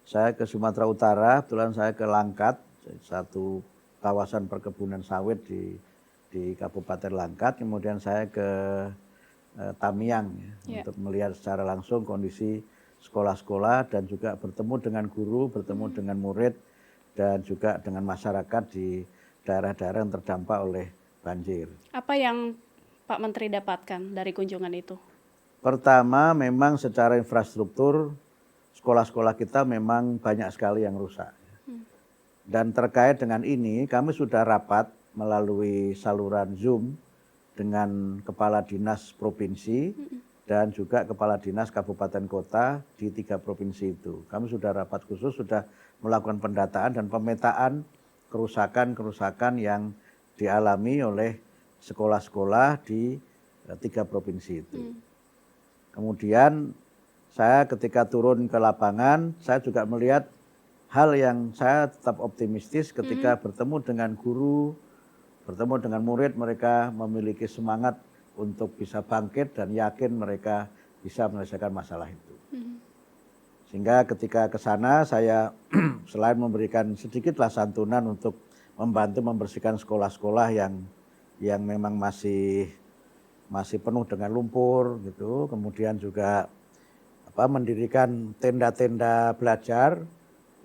Saya ke Sumatera Utara, kebetulan saya ke Langkat, satu kawasan perkebunan sawit di Kabupaten Langkat. Kemudian saya ke Tamiang ya, untuk melihat secara langsung kondisi sekolah-sekolah dan juga bertemu dengan guru, bertemu dengan murid, dan juga dengan masyarakat di daerah-daerah yang terdampak oleh banjir. Apa yang Pak Menteri dapatkan dari kunjungan itu? Pertama, memang secara infrastruktur sekolah-sekolah kita memang banyak sekali yang rusak. Dan terkait dengan ini, kami sudah rapat melalui saluran Zoom dengan Kepala Dinas Provinsi dan juga Kepala Dinas Kabupaten Kota di 3 provinsi itu. Kami sudah rapat khusus, sudah melakukan pendataan dan pemetaan kerusakan-kerusakan yang dialami oleh sekolah-sekolah di 3 provinsi itu. Kemudian saya ketika turun ke lapangan, saya juga melihat hal yang saya tetap optimistis ketika bertemu dengan guru, bertemu dengan murid, mereka memiliki semangat untuk bisa bangkit dan yakin mereka bisa menyelesaikan masalah itu. Sehingga ketika ke sana saya selain memberikan sedikitlah santunan untuk membantu membersihkan sekolah-sekolah yang memang masih penuh dengan lumpur gitu, kemudian juga mendirikan tenda-tenda belajar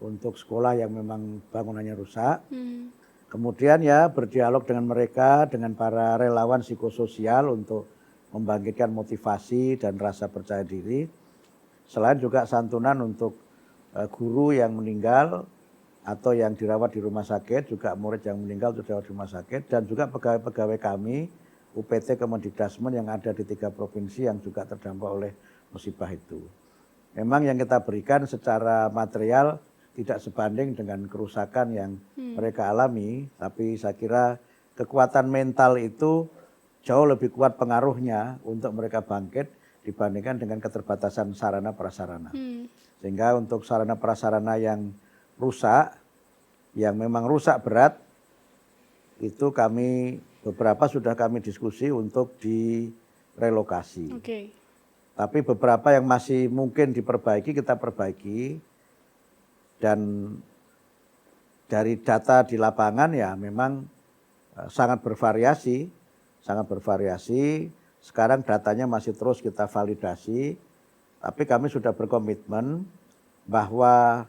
untuk sekolah yang memang bangunannya rusak. Kemudian ya berdialog dengan mereka, dengan para relawan psikososial untuk membangkitkan motivasi dan rasa percaya diri. Selain juga santunan untuk guru yang meninggal atau yang dirawat di rumah sakit, juga murid yang meninggal dirawat di rumah sakit, dan juga pegawai-pegawai kami, UPT Kemendikbudrismen yang ada di 3 provinsi yang juga terdampak oleh musibah itu. Memang yang kita berikan secara material tidak sebanding dengan kerusakan yang mereka alami, tapi saya kira kekuatan mental itu jauh lebih kuat pengaruhnya untuk mereka bangkit dibandingkan dengan keterbatasan sarana prasarana. Sehingga untuk sarana prasarana yang rusak, yang memang rusak berat, itu kami beberapa sudah kami diskusi untuk direlokasi. Tapi beberapa yang masih mungkin diperbaiki, kita perbaiki. Dan dari data di lapangan ya memang sangat bervariasi, sangat bervariasi. Sekarang datanya masih terus kita validasi, tapi kami sudah berkomitmen bahwa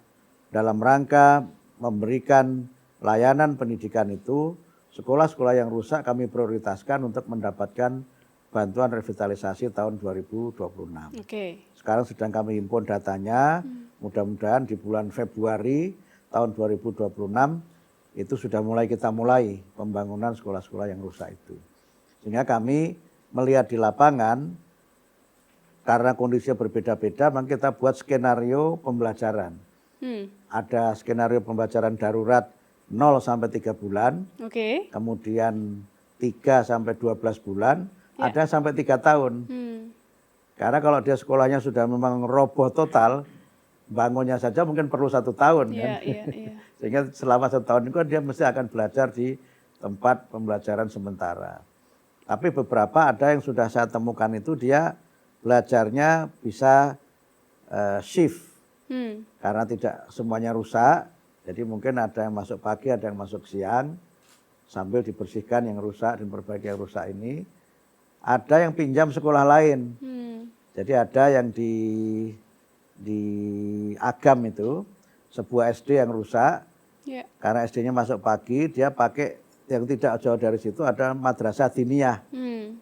dalam rangka memberikan layanan pendidikan itu, sekolah-sekolah yang rusak kami prioritaskan untuk mendapatkan bantuan revitalisasi tahun 2026. Sekarang sedang kami himpun datanya, mudah-mudahan di bulan Februari tahun 2026 itu sudah kita mulai pembangunan sekolah-sekolah yang rusak itu. Sehingga kami melihat di lapangan, karena kondisinya berbeda-beda, maka kita buat skenario pembelajaran. Ada skenario pembelajaran darurat 0 sampai 3 bulan, kemudian 3 sampai 12 bulan, ada sampai 3 tahun. Karena kalau dia sekolahnya sudah memang roboh total, bangunnya saja mungkin perlu 1 tahun kan. Sehingga selama 1 tahun itu dia mesti akan belajar di tempat pembelajaran sementara. Tapi beberapa ada yang sudah saya temukan itu dia belajarnya bisa shift. Karena tidak semuanya rusak, jadi mungkin ada yang masuk pagi, ada yang masuk siang, sambil dibersihkan yang rusak dan perbaiki yang rusak ini. Ada yang pinjam sekolah lain. Jadi ada yang di Agam itu, sebuah SD yang rusak, karena SD-nya masuk pagi, dia pakai yang tidak jauh dari situ ada madrasah diniyah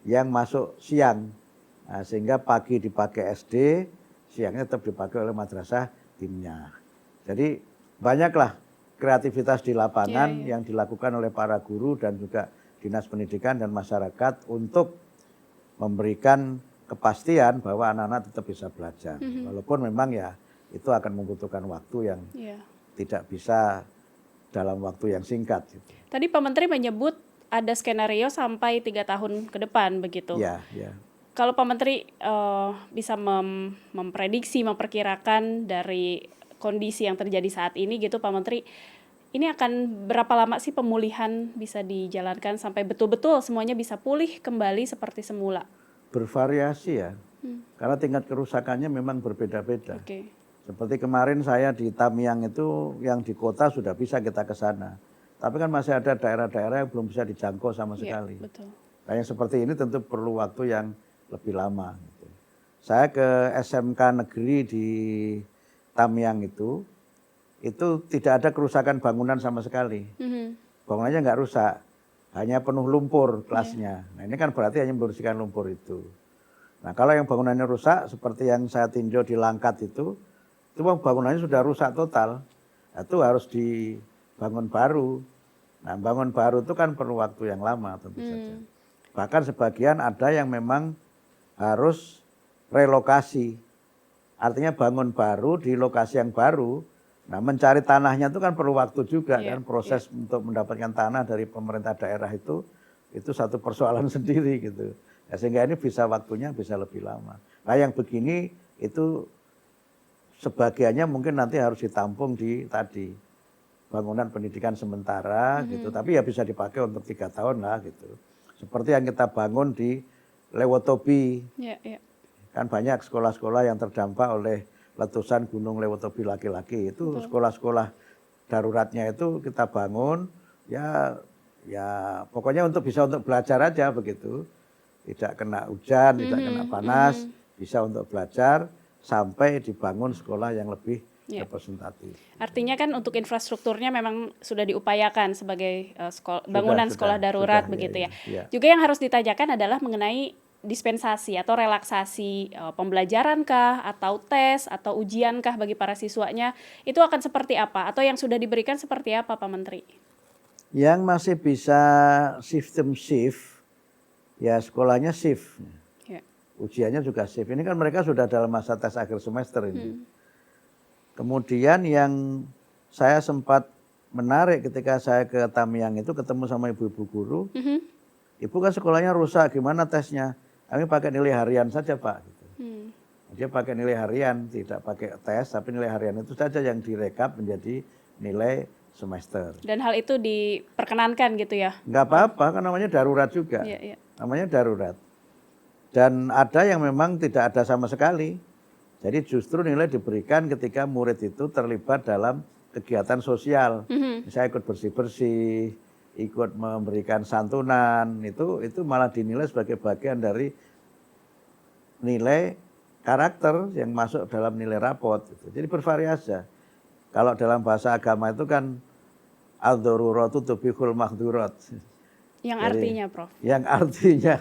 yang masuk siang. Nah, sehingga pagi dipakai SD, siangnya tetap dipakai oleh madrasah timnya. Jadi banyaklah kreativitas di lapangan Iya, iya. yang dilakukan oleh para guru dan juga dinas pendidikan dan masyarakat untuk memberikan kepastian bahwa anak-anak tetap bisa belajar. Walaupun memang ya itu akan membutuhkan waktu yang Iya. tidak bisa dalam waktu yang singkat. Gitu. Tadi Pak Menteri menyebut ada skenario sampai 3 tahun ke depan begitu. Ya, ya. Kalau Pak Menteri bisa memprediksi, memperkirakan dari kondisi yang terjadi saat ini gitu Pak Menteri, ini akan berapa lama sih pemulihan bisa dijalankan sampai betul-betul semuanya bisa pulih kembali seperti semula? Bervariasi ya, karena tingkat kerusakannya memang berbeda-beda. Oke. Seperti kemarin saya di Tamiang itu yang di kota sudah bisa kita ke sana. Tapi kan masih ada daerah-daerah yang belum bisa dijangkau sama Iya, sekali. betul. Nah, yang seperti ini tentu perlu waktu yang lebih lama. Gitu. Saya ke SMK negeri di Tamiang itu tidak ada kerusakan bangunan sama sekali. Bangunannya nggak rusak, hanya penuh lumpur kelasnya. Nah ini kan berarti hanya membersihkan lumpur itu. Nah kalau yang bangunannya rusak, seperti yang saya tinjau di Langkat itu bangunannya sudah rusak total. Nah, itu harus dibangun baru. Nah bangun baru itu kan perlu waktu yang lama tentu saja. Bahkan sebagian ada yang memang harus relokasi. Artinya bangun baru di lokasi yang baru. Nah mencari tanahnya itu kan perlu waktu juga kan. Proses untuk mendapatkan tanah dari pemerintah daerah itu satu persoalan sendiri gitu. Ya, sehingga ini bisa waktunya bisa lebih lama. Nah yang begini itu sebagiannya mungkin nanti harus ditampung di tadi bangunan pendidikan sementara gitu. Tapi ya bisa dipakai untuk 3 tahun lah gitu. Seperti yang kita bangun di Lewotobi. Kan banyak sekolah-sekolah yang terdampak oleh letusan Gunung Lewotobi laki-laki. Itu sekolah-sekolah daruratnya itu kita bangun ya pokoknya bisa untuk belajar aja begitu. Tidak kena hujan, tidak kena panas, bisa untuk belajar sampai dibangun sekolah yang lebih representatif. Artinya kan untuk infrastrukturnya memang sudah diupayakan sebagai bangunan sekolah darurat begitu ya. Juga yang harus ditanyakan adalah mengenai dispensasi atau relaksasi pembelajaran kah atau tes atau ujian kah bagi para siswanya itu akan seperti apa atau yang sudah diberikan seperti apa Pak Menteri? Yang masih bisa sistem shift ya sekolahnya shift. Ujiannya juga shift. Ini kan mereka sudah dalam masa tes akhir semester ini. Kemudian yang saya sempat menarik ketika saya ke Tamiang itu ketemu sama ibu-ibu guru. Ibu kan sekolahnya rusak, gimana tesnya? Kami pakai nilai harian saja Pak. Gitu. Dia pakai nilai harian, tidak pakai tes, tapi nilai harian itu saja yang direkap menjadi nilai semester. Dan hal itu diperkenankan gitu ya? Enggak apa-apa, kan namanya darurat juga. Namanya darurat. Dan ada yang memang tidak ada sama sekali. Jadi justru nilai diberikan ketika murid itu terlibat dalam kegiatan sosial. Misalnya ikut bersih-bersih, ikut memberikan santunan, itu malah dinilai sebagai bagian dari nilai karakter yang masuk dalam nilai rapot. Gitu. Jadi bervariasi. Kalau dalam bahasa agama itu kan ad-daruratu tubihul mahdurat. Yang artinya Prof? Yang artinya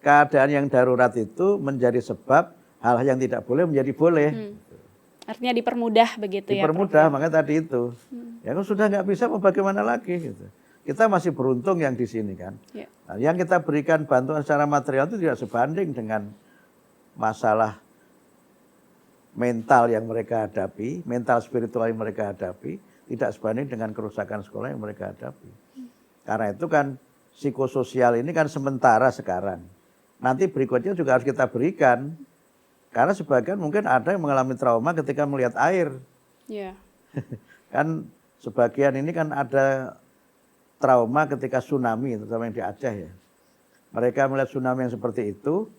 keadaan yang darurat itu menjadi sebab hal yang tidak boleh menjadi boleh. Artinya dipermudah begitu ya Prof? Dipermudah, makanya tadi itu. Ya kan sudah nggak bisa mau bagaimana lagi gitu. Kita masih beruntung yang di sini kan. Nah, yang kita berikan bantuan secara material itu tidak sebanding dengan masalah mental yang mereka hadapi, mental spiritual yang mereka hadapi, tidak sebanding dengan kerusakan sekolah yang mereka hadapi. Karena itu kan psikososial ini kan sementara sekarang. Nanti berikutnya juga harus kita berikan. Karena sebagian mungkin ada yang mengalami trauma ketika melihat air. Kan sebagian ini kan ada trauma ketika tsunami, terutama yang di Aceh ya. Mereka melihat tsunami yang seperti itu,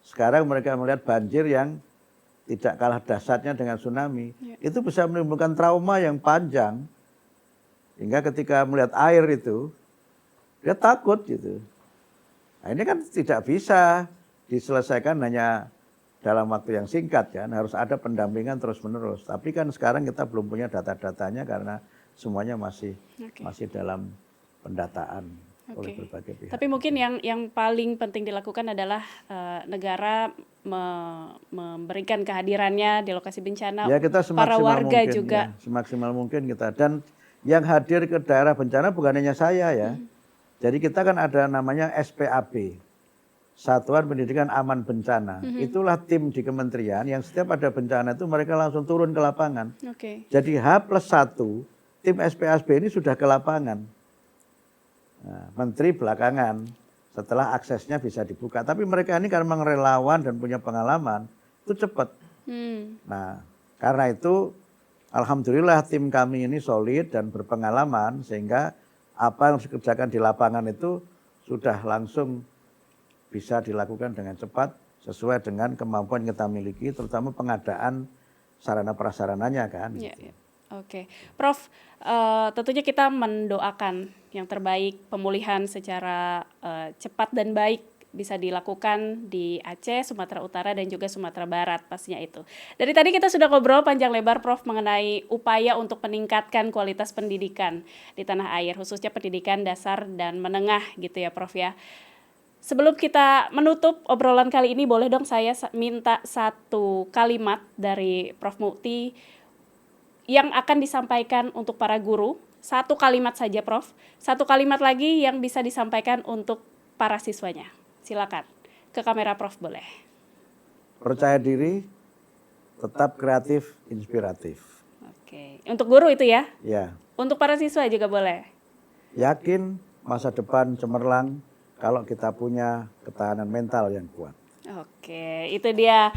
sekarang mereka melihat banjir yang tidak kalah dahsyatnya dengan tsunami. Itu bisa menimbulkan trauma yang panjang. Hingga ketika melihat air itu, dia takut gitu. Nah ini kan tidak bisa diselesaikan hanya dalam waktu yang singkat kan. Harus ada pendampingan terus menerus. Tapi kan sekarang kita belum punya data-datanya karena semuanya masih dalam pendataan. oleh Oke. berbagai pihak. Tapi mungkin yang paling penting dilakukan adalah negara memberikan kehadirannya di lokasi bencana, Ya kita para semaksimal warga mungkin juga. ya, semaksimal mungkin kita. Dan yang hadir ke daerah bencana bukan hanya saya ya. Jadi kita kan ada namanya SPAB, Satuan Pendidikan Aman Bencana. Itulah tim di kementerian yang setiap ada bencana itu mereka langsung turun ke lapangan. Oke. Jadi H+1 tim SPAB ini sudah ke lapangan. Nah, menteri belakangan setelah aksesnya bisa dibuka. Tapi mereka ini karena memang relawan dan punya pengalaman itu cepat. Nah, karena itu alhamdulillah tim kami ini solid dan berpengalaman sehingga apa yang harus dikerjakan di lapangan itu sudah langsung bisa dilakukan dengan cepat sesuai dengan kemampuan yang kita miliki, terutama pengadaan sarana prasarananya kan. Ya, ya. Oke, Prof, tentunya kita mendoakan yang terbaik, pemulihan secara cepat dan baik bisa dilakukan di Aceh, Sumatera Utara, dan juga Sumatera Barat pastinya itu. Dari tadi kita sudah ngobrol panjang lebar, Prof, mengenai upaya untuk meningkatkan kualitas pendidikan di tanah air, khususnya pendidikan dasar dan menengah gitu ya, Prof ya. Sebelum kita menutup obrolan kali ini, boleh dong saya minta satu kalimat dari Prof Mukti yang akan disampaikan untuk para guru. Satu kalimat saja, Prof. Satu kalimat lagi yang bisa disampaikan untuk para siswanya. Silakan. Ke kamera Prof boleh. Percaya diri, tetap kreatif, inspiratif. Oke. Untuk guru itu ya? Ya, Untuk para siswa juga boleh. yakin masa depan cemerlang kalau kita punya ketahanan mental yang kuat. Oke, itu dia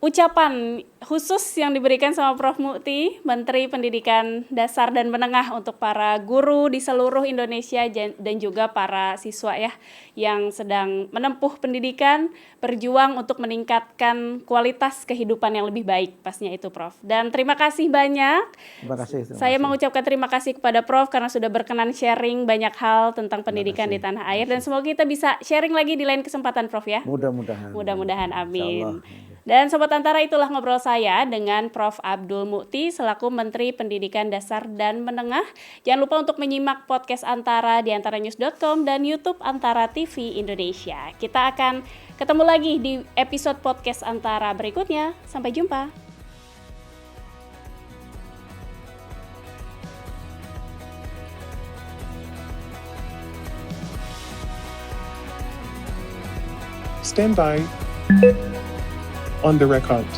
ucapan khusus yang diberikan sama Prof Mukti, Menteri Pendidikan Dasar dan Menengah untuk para guru di seluruh Indonesia dan juga para siswa ya yang sedang menempuh pendidikan, berjuang untuk meningkatkan kualitas kehidupan yang lebih baik pastinya itu, Prof. Dan terima kasih banyak. Terima kasih. Saya mengucapkan terima kasih kepada Prof karena sudah berkenan sharing banyak hal tentang pendidikan di tanah air, dan semoga kita bisa sharing lagi di lain kesempatan, Prof ya. Mudah-mudahan. Mudah-mudahan, amin. Insyaallah. Dan Sobat Antara, itulah ngobrol saya dengan Prof Abdul Mukti selaku Menteri Pendidikan Dasar dan Menengah. Jangan lupa untuk menyimak podcast Antara di antaranews.com dan YouTube Antara TV Indonesia. Kita akan ketemu lagi di episode podcast Antara berikutnya. Sampai jumpa. Stand by on the record.